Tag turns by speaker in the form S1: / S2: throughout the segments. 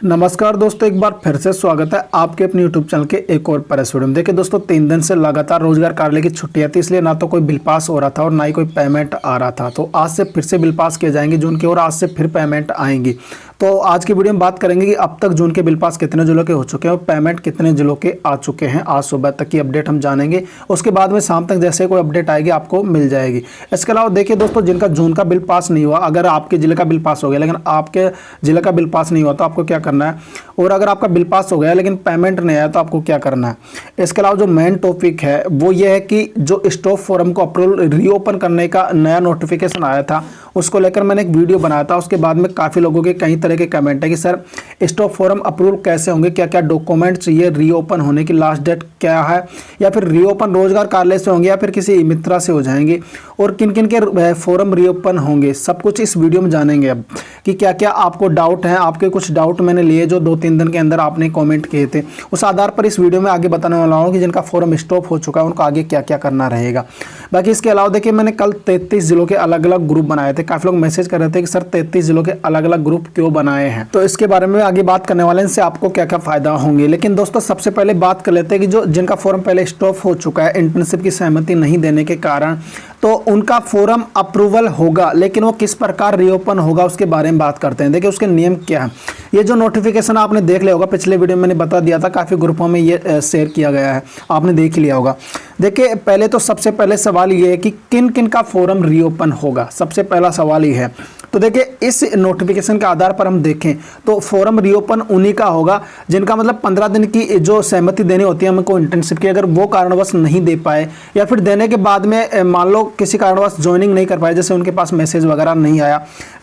S1: नमस्कार दोस्तों, एक बार फिर से स्वागत है आपके अपने यूट्यूब चैनल के एक और प्रेस वीडियो में। देखिए दोस्तों, 3 दिन से लगातार रोजगार कार्यालय की छुट्टियां थी, इसलिए ना तो कोई बिल पास हो रहा था और ना ही कोई पेमेंट आ रहा था। तो आज से फिर से बिल पास किए जाएंगे जून के, और आज से फिर पेमेंट आएंगी। तो आज की वीडियो में बात करेंगे कि अब तक जून के बिल पास कितने जिलों के हो चुके हैं और पेमेंट कितने जिलों के आ चुके हैं। आज सुबह तक की अपडेट हम जानेंगे, उसके बाद में शाम तक जैसे कोई अपडेट आएगी आपको मिल जाएगी। इसके अलावा देखिए दोस्तों, जिनका जून का बिल पास नहीं हुआ, अगर आपके जिले का बिल पास हो गया लेकिन आपके जिले का बिल पास नहीं हुआ तो आपको क्या करना है, और अगर आपका बिल पास हो गया लेकिन पेमेंट नहीं आया तो आपको क्या करना है। इसके अलावा जो मेन टॉपिक है वो ये है कि जो स्टॉप फोरम को अप्रूवल रीओपन करने का नया नोटिफिकेशन आया था, उसको लेकर मैंने एक वीडियो बनाया था। उसके बाद में काफ़ी लोगों के कई तरह के कमेंट है कि सर स्टॉप फोरम अप्रूवल कैसे होंगे, क्या क्या डॉक्यूमेंट चाहिए, रीओपन होने की लास्ट डेट क्या है, या फिर रीओपन रोजगार कार्यालय से होंगे या फिर किसी मित्रा से हो जाएंगे, और किन किन के फोरम रीओपन होंगे, सब कुछ इस वीडियो में जानेंगे अब कि क्या क्या आपको डाउट है। आपके कुछ डाउट मैंने लिए जो 2-3 दिन के अंदर आपने कमेंट किए थे, उस आधार पर इस वीडियो में आगे बताने वाला हूँ कि जिनका फॉर्म स्टॉप हो चुका है उनको आगे क्या क्या करना रहेगा। बाकी इसके अलावा देखिए, मैंने कल 33 जिलों के अलग अलग ग्रुप बनाए थे। काफ़ी लोग मैसेज कर रहे थे कि सर 33 जिलों के अलग अलग ग्रुप क्यों बनाए हैं, तो इसके बारे में आगे बात करने वाले हैं, इनसे आपको क्या क्या फायदा होंगे। लेकिन दोस्तों सबसे पहले बात कर लेते हैं कि जो जिनका फॉर्म पहले स्टॉप हो चुका है इंटर्नशिप की सहमति नहीं देने के कारण, तो उनका फॉर्म अप्रूवल होगा, लेकिन वो किस प्रकार रीओपन होगा उसके बारे में बात करते हैं। देखिए उसके नियम क्या है। ये जो नोटिफिकेशन आपने देख लिया होगा, पिछले वीडियो में मैंने बता दिया था, काफ़ी ग्रुपों में ये शेयर किया गया है, आपने देख लिया होगा। देखिए पहले तो सबसे पहले सवाल ये है कि किन किन का फॉर्म रीओपन होगा, सबसे पहला सवाल ये है। तो देखिए इस नोटिफिकेशन के आधार पर हम देखें तो फॉर्म रीओपन उन्हीं का होगा जिनका मतलब 15 दिन की जो सहमति देनी होती है हमको इंटर्नशिप की, अगर वो कारणवश नहीं दे पाए या फिर देने के बाद में मान लो किसी कारणवश ज्वाइनिंग नहीं कर पाए, जैसे उनके पास मैसेज वगैरह नहीं आया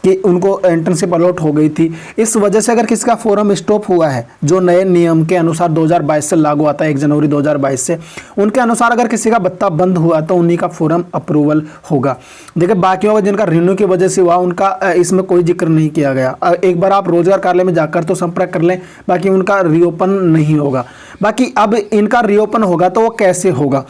S1: कि उनको इंटर्नशिप अलॉट हो गई थी, इस वजह से अगर किसी का फॉर्म स्टॉप हुआ है जो नए नियम के अनुसार 2022 से लागू आता है, 1 जनवरी 2022 से, उनके अनुसार अगर किसी का भत्ता बंद हुआ तो उन्हीं का फॉर्म अप्रूवल होगा। देखिए बाकियों का जिनका रिन्यू की वजह से हुआ उनका इसमें कोई जिक्र नहीं किया गया। एक बार आप रोजगार कार्यालय में जाकर तो संपर्क कर लें, बाकी उनका रीओपन नहीं होगा। बाकी अब इनका रीओपन होगा तो वो कैसे होगा।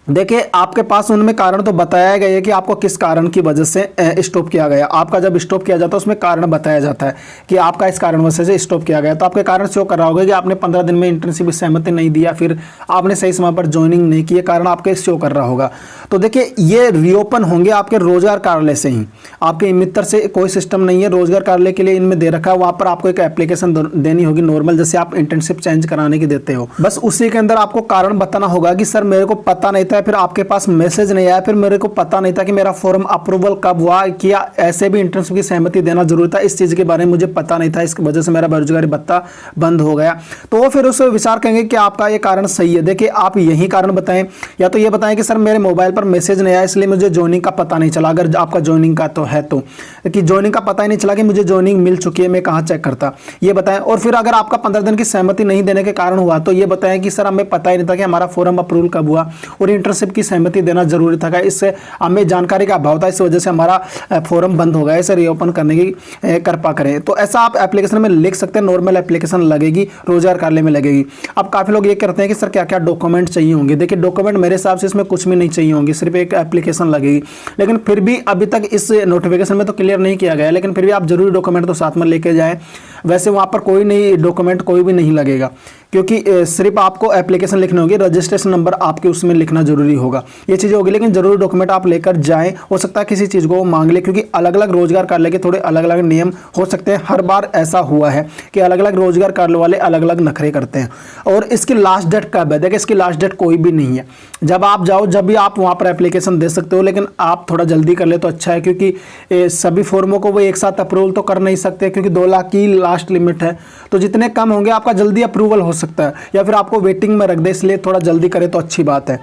S1: देखिए आपके पास उनमें कारण तो बताया गया है कि आपको किस कारण की वजह से स्टॉप किया गया। आपका जब स्टॉप किया जाता है उसमें कारण बताया जाता है कि आपका इस कारण वजह से स्टॉप किया गया। तो आपके कारण शो कर रहा होगा कि आपने 15 दिन में इंटर्नशिप की सहमति नहीं दिया, फिर आपने सही समय पर ज्वाइनिंग नहीं की, कारण आपके शो कर रहा होगा। तो देखिए ये रीओपन होंगे आपके रोजगार कार्यालय से ही, आपके मित्र से कोई सिस्टम नहीं है। रोजगार कार्यालय के लिए इनमें दे रखा है, वहाँ पर आपको एक एप्लीकेशन देनी होगी नॉर्मल, जैसे आप इंटर्नशिप चेंज कराने की देते हो, बस उसी के अंदर आपको कारण बताना होगा कि सर मेरे को पता नहीं था, फिर आपके पास मैसेज नहीं आया, फिर मेरे को पता नहीं था कि मेरा फॉर्म अप्रूवल कब हुआ, किया ऐसे भी इंटर्नशिप की सहमति देना जरूरी था, इस चीज के बारे में मुझे पता नहीं था, इसकी वजह से मेरा बेरोजगारी भत्ता बंद हो गया। तो वो फिर उससे विचार करेंगे कि आपका ये कारण सही है। देखिए आप यही कारण बताएं, या तो ये बताएं कि सर मेरे मोबाइल पर मैसेज नहीं आया इसलिए मुझे ज्वाइनिंग का पता नहीं चला, अगर आपका ज्वाइनिंग का तो है तो, कि ज्वाइनिंग का पता ही नहीं चला कि मुझे ज्वाइनिंग मिल चुकी है, मैं कहाँ चेक करता, ये बताएं। और फिर अगर आपका 15 दिन की सहमति नहीं देने के कारण हुआ तो ये बताएं कि सर हमें पता ही नहीं था कि हमारा फॉर्म अप्रूवल कब हुआ और इंटर्नशिप की सहमति देना जरूरी था, इससे हमें जानकारी का अभाव था, इस वजह से हमारा फॉर्म बंद हो गया, इसे रीओपन करने की कृपा करें। तो ऐसा आप एप्लीकेशन में लिख सकते हैं, नॉर्मल एप्लीकेशन लगेगी, रोजगार कार्यालय में लगेगी। अब काफी लोग ये कहते हैं कि सर क्या क्या डॉक्यूमेंट चाहिए होंगे। देखिए डॉक्यूमेंट मेरे हिसाब से इसमें कुछ भी नहीं चाहिए होंगे, सिर्फ एक एप्लीकेशन लगेगी। लेकिन फिर भी अभी तक इस नोटिफिकेशन में तो क्लियर नहीं किया गया, लेकिन फिर भी आप जरूरी डॉक्यूमेंट तो साथ में लेके जाएं। वैसे वहां पर कोई नहीं डॉक्यूमेंट कोई भी नहीं लगेगा, क्योंकि सिर्फ आपको एप्लीकेशन लिखनी होगी, रजिस्ट्रेशन नंबर आपके उसमें लिखना जरूरी होगा, ये चीज़ें होगी। लेकिन जरूरी डॉक्यूमेंट आप लेकर जाएं, हो सकता है किसी चीज़ को वो मांग ले, क्योंकि अलग अलग रोजगार कार्यालय के थोड़े अलग अलग नियम हो सकते हैं। हर बार ऐसा हुआ है कि अलग अलग रोजगार कार्यालय वाले अलग अलग नखरे करते हैं। और इसकी लास्ट डेट कब है, देखिए इसकी लास्ट डेट कोई भी नहीं है। जब आप जाओ जब भी आप वहाँ पर एप्लीकेशन दे सकते हो, लेकिन आप थोड़ा जल्दी कर ले तो अच्छा है, क्योंकि सभी फॉर्मों को वो एक साथ अप्रूवल तो कर नहीं सकते, क्योंकि 2 लाख की लास्ट लिमिट है। तो जितने कम होंगे आपका जल्दी अप्रूवल हो सकता है, या फिर आपको वेटिंग में रख दे, इसलिए थोड़ा जल्दी करें तो अच्छी बात है।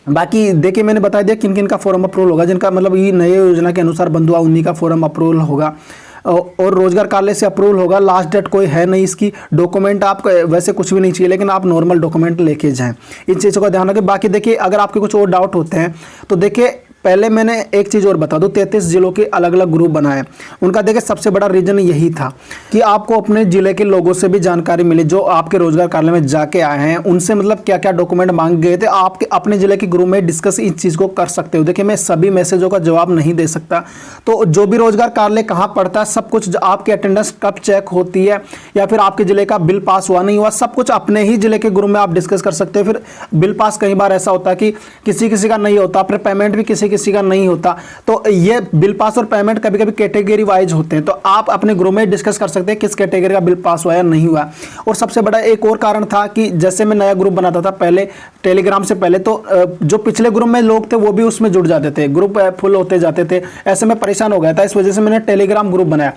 S1: बाकी देखिए मैंने बता दिया किन किन का फॉर्म अप्रूवल होगा, जिनका मतलब ये नए योजना के अनुसार बंद हुआ उन्हीं का फॉर्म अप्रूवल होगा, और रोजगार कार्यालय से अप्रूवल होगा। लास्ट डेट कोई है नहीं इसकी। डॉक्यूमेंट आपको वैसे कुछ भी नहीं चाहिए, लेकिन आप नॉर्मल डॉक्यूमेंट लेके जाएं, इन चीज़ों का ध्यान रखें। बाकी देखिए अगर आपके कुछ और डाउट होते हैं तो देखिए पहले मैंने एक चीज़ और बता दूं, 33 जिलों के अलग अलग ग्रुप बनाए। उनका देखिए सबसे बड़ा रीजन यही था कि आपको अपने जिले के लोगों से भी जानकारी मिले जो आपके रोजगार कार्यालय में जाके आए हैं, उनसे मतलब क्या क्या डॉक्यूमेंट मांगे गए थे, आपके अपने जिले के ग्रुप में डिस्कस इस चीज़ को कर सकते हो। देखिए मैं सभी मैसेजों का जवाब नहीं दे सकता, तो जो भी रोजगार कार्यालय कहाँ पड़ता है, सब कुछ आपकी अटेंडेंस कब चेक होती है या फिर आपके जिले का बिल पास हुआ नहीं हुआ, सब कुछ अपने ही जिले के ग्रुप में आप डिस्कस कर सकते हो। फिर बिल पास कई बार ऐसा होता है कि किसी किसी का नहीं होता, फिर पेमेंट भी किसी किसी का नहीं होता, तो ये बिल पास और पेमेंट कभी कभी कैटेगरी वाइज होते हैं, तो आप अपने ग्रुप में डिस्कस कर सकते हैं किस कैटेगरी का बिल पास हुआ या नहीं हुआ। और सबसे बड़ा एक और कारण था कि जैसे मैं नया ग्रुप बनाता था पहले टेलीग्राम से पहले, तो जो पिछले ग्रुप में लोग थे वो भी उसमें जुड़ जाते थे, ग्रुप फुल होते जाते थे, ऐसे में परेशान हो गया था। इस वजह से मैंने टेलीग्राम ग्रुप बनाया।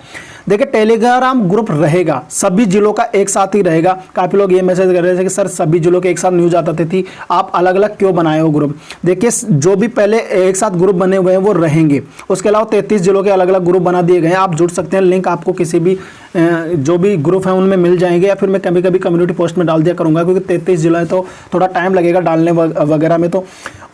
S1: देखिए टेलीग्राम ग्रुप रहेगा, सभी जिलों का एक साथ ही रहेगा। काफी लोग ये मैसेज कर रहे थे कि सर सभी जिलों के एक साथ न्यूज आते थी, आप अलग अलग क्यों बनाए हो ग्रुप। देखिए जो भी पहले एक साथ ग्रुप बने हुए हैं वो रहेंगे, उसके अलावा 33 जिलों के अलग अलग ग्रुप बना दिए गए हैं, आप जुड़ सकते हैं। लिंक आपको किसी भी जो भी ग्रुप है उनमें मिल जाएंगे, या फिर मैं कभी कभी कम्युनिटी पोस्ट में डाल दिया करूंगा, क्योंकि 33 जिला है तो थोड़ा टाइम लगेगा डालने वगैरह में। तो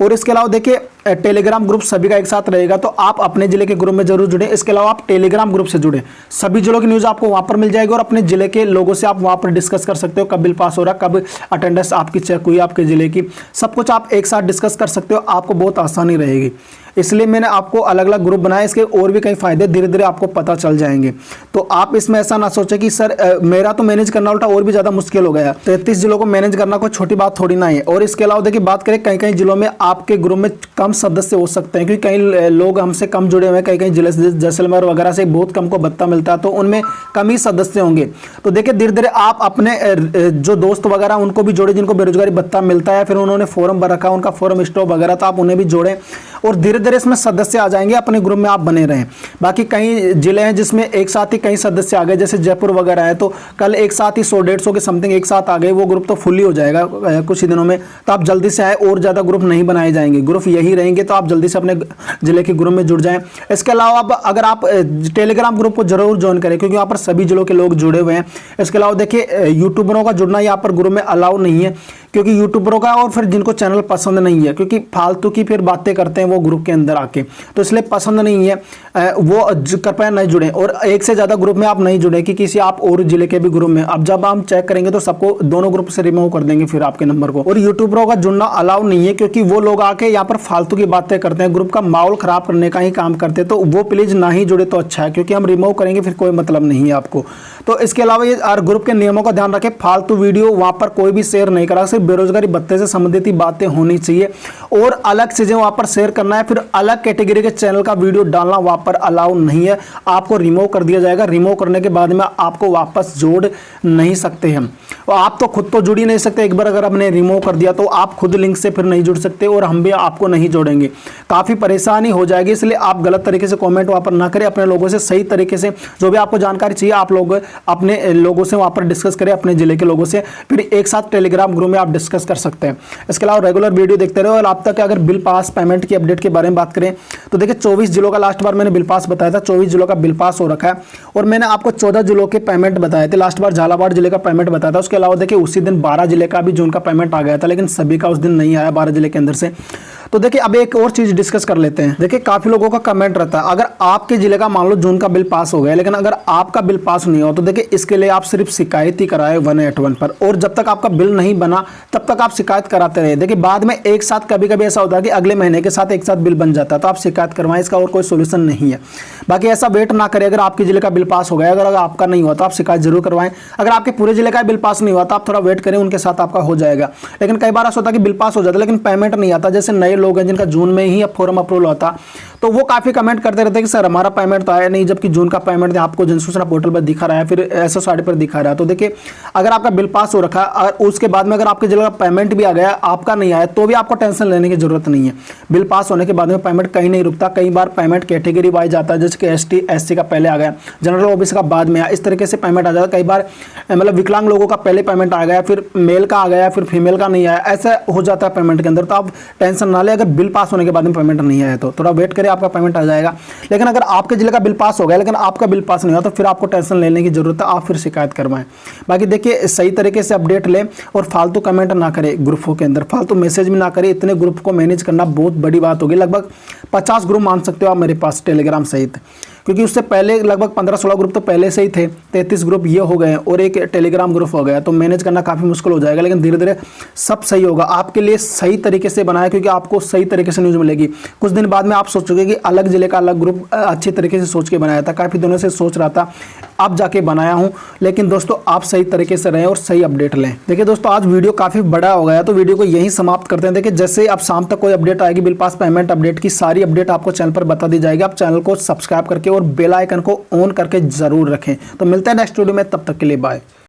S1: और इसके अलावा देखिए टेलीग्राम ग्रुप सभी का एक साथ रहेगा, तो आप अपने जिले के ग्रुप में जरूर जुड़े। इसके अलावा आप टेलीग्राम ग्रुप से जुड़े, सभी जिलों की न्यूज़ आपको वहां पर मिल जाएगी और अपने जिले के लोगों से आप वहां पर डिस्कस कर सकते हो कब बिल पास हो रहा है, कब अटेंडेंस आपकी चेक हुई आपके जिले की, सब कुछ आप एक साथ डिस्कस कर सकते हो, आपको बहुत आसानी रहेगी। इसलिए मैंने आपको अलग अलग ग्रुप बनाए, इसके और भी कई फायदे धीरे धीरे आपको पता चल जाएंगे। तो आप इसमें ऐसा ना सोचें कि सर मेरा तो मैनेज करना उल्टा और भी ज़्यादा मुश्किल हो गया। 33 जिलों को मैनेज करना कोई छोटी बात थोड़ी ना है। और इसके अलावा देखिए बात करें, कई कई जिलों में आपके ग्रुप में कम सदस्य हो सकते हैं, क्योंकि कई लोग हमसे कम जुड़े हुए हैं, कई कई जिले जैसलमेर वगैरह से बहुत कम को भत्ता मिलता है, तो उनमें कम ही सदस्य होंगे। तो देखिए धीरे धीरे आप अपने जो दोस्त वगैरह उनको भी जोड़े जिनको बेरोजगारी भत्ता मिलता है, फिर उन्होंने फॉर्म भर रखा है, उनका फॉर्म स्टॉप वगैरह, तो आप उन्हें भी जोड़ें और धीरे धीरे इसमें सदस्य आ जाएंगे, अपने ग्रुप में आप बने रहें। बाकी कई जिले हैं जिसमें एक साथ ही कई सदस्य आ गए, जैसे जयपुर वगैरह है, तो कल एक साथ ही 100-150 के समथिंग एक साथ आ गए, वो ग्रुप तो फुल ही हो जाएगा कुछ ही दिनों में। तो आप जल्दी से आए, और ज़्यादा ग्रुप नहीं बनाए जाएंगे, ग्रुप यही रहेंगे, तो आप जल्दी से अपने जिले के ग्रुप में जुड़ जाएं। इसके अलावा अब अगर आप टेलीग्राम ग्रुप को जरूर ज्वाइन करें, क्योंकि यहाँ पर सभी जिलों के लोग जुड़े हुए हैं। इसके अलावा देखिए यूट्यूबरों का जुड़ना यहाँ पर ग्रुप में अलाउ नहीं है, क्योंकि यूट्यूबरों का और फिर जिनको चैनल पसंद नहीं है, क्योंकि फालतू की फिर बातें करते हैं वो ग्रुप के अंदर आके, तो इसलिए पसंद नहीं है, वो कृपया नहीं जुड़े। और एक से ज़्यादा ग्रुप में आप नहीं जुड़े कि किसी आप और जिले के भी ग्रुप में, अब जब हम चेक करेंगे तो सबको दोनों ग्रुप से रिमूव कर देंगे फिर आपके नंबर को। और यूट्यूबरों का जुड़ना अलाउ नहीं है, क्योंकि वो लोग आके यहाँ पर फालतू की बातें करते हैं, ग्रुप का माहौल खराब करने का ही काम करते हैं, तो वो प्लीज ना ही जुड़े तो अच्छा है, क्योंकि हम रिमूव करेंगे फिर कोई मतलब नहीं है आपको। तो इसके अलावा ये ग्रुप के नियमों का ध्यान रखें, फालतू वीडियो वहाँ पर कोई भी शेयर नहीं करा, सिर्फ बेरोजगारी भत्ते से संबंधित ही बातें होनी चाहिए, और अलग चीजें वहाँ पर शेयर करना है। फिर अलग कैटेगरी के चैनल का वीडियो डालना वहाँ पर अलाउ नहीं है, आपको रिमूव कर दिया जाएगा। रिमूव करने के बाद में आपको वापस जोड़ नहीं सकते हम, और आप तो खुद तो जुड़ ही नहीं सकते। एक बार अगर आपने रिमूव कर दिया तो आप खुद लिंक से फिर नहीं जुड़ सकते, और हम भी आपको नहीं जोड़ेंगे, काफी परेशानी हो जाएगी। इसलिए आप गलत तरीके से कमेंट वहाँ पर ना करें, अपने लोगों से सही तरीके से जो भी आपको जानकारी चाहिए आप लोग अपने लोगों से वहाँ पर डिस्कस करें, अपने जिले के लोगों से, फिर एक साथ टेलीग्राम ग्रुप में आप डिस्कस कर सकते हैं। इसके अलावा रेगुलर वीडियो देखते रहो। और आप तक अगर बिल पास पेमेंट की अपडेट के बारे में बात करें तो देखिए 24 जिलों का लास्ट बार मैंने बिल पास बताया था, 24 जिलों का बिल पास हो रखा है, और मैंने आपको 14 जिलों के पेमेंट बताए थे। लास्ट बार झालावाड़ जिले का पेमेंट बताया था। उसके अलावा देखिए उसी दिन 12 जिले का भी जून का पेमेंट आ गया था, लेकिन सभी का उस दिन नहीं आया 12 जिले के अंदर से। तो देखिए अब एक और चीज डिस्कस कर लेते हैं। देखिए काफी लोगों का कमेंट रहता है, अगर आपके जिले का मान लो जून का बिल पास हो गया, लेकिन अगर आपका बिल पास नहीं हो तो देखिए इसके लिए आप सिर्फ शिकायत ही कराए 181 पर, और जब तक आपका बिल नहीं बना तब तक आप शिकायत कराते रहे। देखिए बाद में एक साथ कभी कभी ऐसा होता है कि अगले महीने के साथ एक साथ बिल बन जाता है, तो आप शिकायत करवाएं, इसका और कोई सोल्यूशन नहीं है। बाकी ऐसा वेट ना करें, अगर आपके जिले का बिल पास हो गया, अगर आपका नहीं हुआ तो आप शिकायत जरूर करवाएं। अगर आपके पूरे जिले का बिल पास नहीं हुआ तो आप थोड़ा वेट करें, उनके साथ आपका हो जाएगा। लेकिन कई बार ऐसा होता है कि बिल पास हो जाता है लेकिन पेमेंट नहीं आता, जैसे नए लोग हैं जिनका जून में ही फॉर्म अप्रूवल होता, तो वो काफी कमेंट करते रहते हैं कि सर हमारा पेमेंट तो आया नहीं, जबकि जून का पेमेंट आपको जनसूचना पोर्टल पर दिखा रहा है, फिर SSID पर दिखा रहा है। तो देखिए अगर आपका बिल पास हो रखा है और उसके बाद में अगर आपके जिले का पेमेंट भी आ गया, आपका नहीं आया, तो भी आपको टेंशन लेने की जरूरत नहीं है। बिल पास होने के बाद में पेमेंट कहीं नहीं रुकता। कई बार पेमेंट कैटेगरी वाइज आता है, जैसे कि ST SC का पहले आ गया, जनरल OBC का बाद में आया, इस तरीके से पेमेंट आ जाता है। कई बार मतलब विकलांग लोगों का पहले पेमेंट आ गया, फिर मेल का आ गया, फिर फीमेल का नहीं आया, ऐसा हो जाता है पेमेंट के अंदर। तो आप टेंशन ना ले, अगर बिल पास होने के बाद में पेमेंट नहीं आया तो थोड़ा वेट करें, आपका पेमेंट आ जाएगा। लेकिन अगर आपके जिले का बिल पास हो गया लेकिन आपका बिल पास नहीं हुआ तो फिर आपको टेंशन लेने की जरूरत है, आप फिर शिकायत करवाएं। बाकी देखिए सही तरीके से अपडेट लें और फालतू कमेंट ना करें ग्रुपों के अंदर, फालतू मैसेज भी ना करें। इतने ग्रुप को मैनेज करना बहुत बड़ी बात होगी। लगभग 50 ग्रुप मान सकते हो आप मेरे पास टेलीग्राम सहित, क्योंकि उससे पहले लगभग 15-16 ग्रुप तो पहले से ही थे, 33 ग्रुप ये हो गए और एक टेलीग्राम ग्रुप हो गया, तो मैनेज करना काफ़ी मुश्किल हो जाएगा। लेकिन धीरे धीरे सब सही होगा, आपके लिए सही तरीके से बनाया, क्योंकि आपको सही तरीके से न्यूज़ मिलेगी। कुछ दिन बाद में आप सोचोगे कि अलग जिले का अलग ग्रुप अच्छी तरीके से सोच के बनाया था, काफ़ी दिनों से सोच रहा था, अब जाके बनाया हूँ। लेकिन दोस्तों आप सही तरीके से रहें और सही अपडेट लें। देखिए दोस्तों आज वीडियो काफ़ी बड़ा हो गया तो वीडियो को यहीं समाप्त करते हैं। देखिए जैसे अब शाम तक कोई अपडेट आएगी बिल पास पेमेंट अपडेट की, सारी अपडेट आपको चैनल पर बता दी जाएगी। आप चैनल को सब्सक्राइब करके और बेल आइकन को ऑन करके जरूर रखें। तो मिलते हैं नेक्स्ट वीडियो में, तब तक के लिए बाय।